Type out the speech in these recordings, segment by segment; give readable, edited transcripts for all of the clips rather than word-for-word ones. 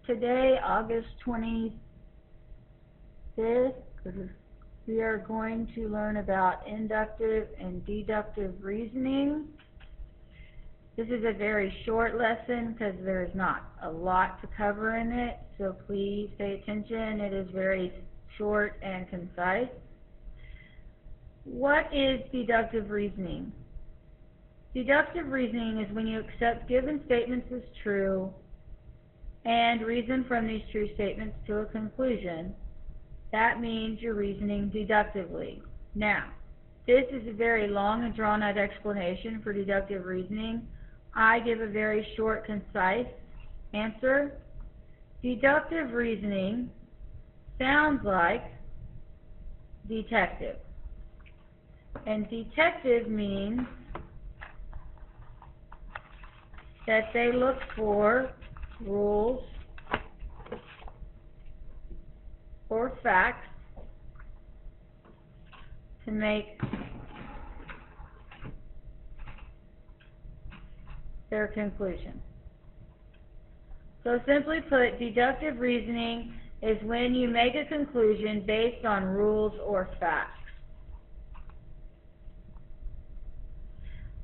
Today, August 25th, we are going to learn about inductive and deductive reasoning. This is a very short lesson because there is not a lot to cover in it, so please pay attention. It is very short and concise. What is deductive reasoning? Deductive reasoning is when you accept given statements as true and reason from these true statements to a conclusion. That means you're reasoning deductively. Now, this is a very long and drawn-out explanation for deductive reasoning. I give a very short, concise answer. Deductive reasoning sounds like detective. And detective means that they look for rules or facts to make their conclusion. So simply put, deductive reasoning is when you make a conclusion based on rules or facts.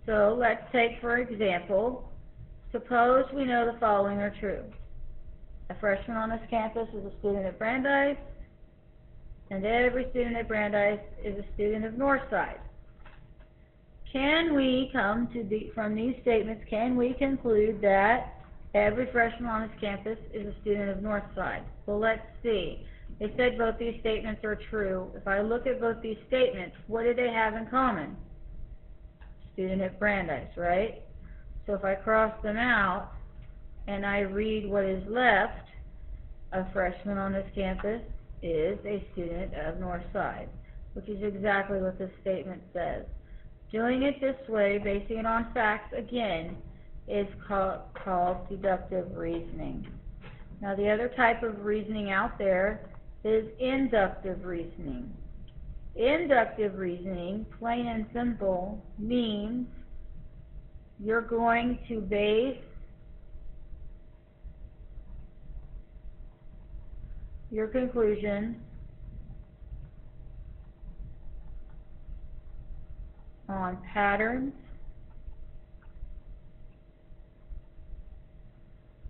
So let's take, for example, suppose we know the following are true. A freshman on this campus is a student at Brandeis, and every student at Brandeis is a student of Northside. Can we come to from these statements, can we conclude that every freshman on this campus is a student of Northside? Well, let's see. They said both these statements are true. If I look at both these statements, what do they have in common? Student at Brandeis, right? So if I cross them out and I read what is left, a freshman on this campus is a student of Northside, which is exactly what this statement says. Doing it this way, basing it on facts, again, is called deductive reasoning. Now, the other type of reasoning out there is inductive reasoning. Inductive reasoning, plain and simple, means you're going to base your conclusion on patterns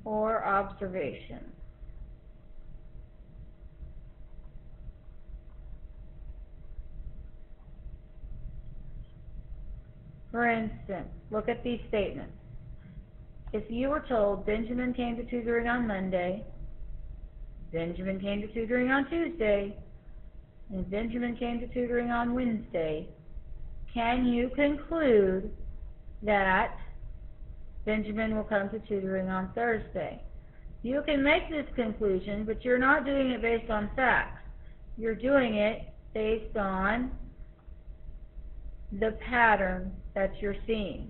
or observations. For instance, look at these statements. If you were told Benjamin came to tutoring on Monday, Benjamin came to tutoring on Tuesday, and Benjamin came to tutoring on Wednesday, can you conclude that Benjamin will come to tutoring on Thursday? You can make this conclusion, but you're not doing it based on facts. You're doing it based on the pattern that you're seeing.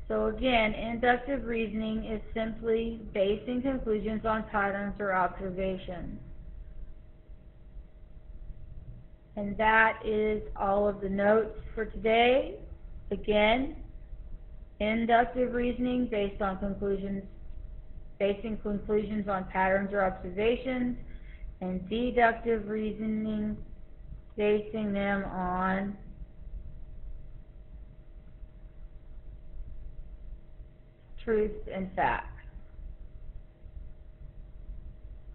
So again, inductive reasoning is simply basing conclusions on patterns or observations. And that is all of the notes for today. Again, inductive reasoning based on basing conclusions on patterns or observations, and deductive reasoning basing them on truth and facts.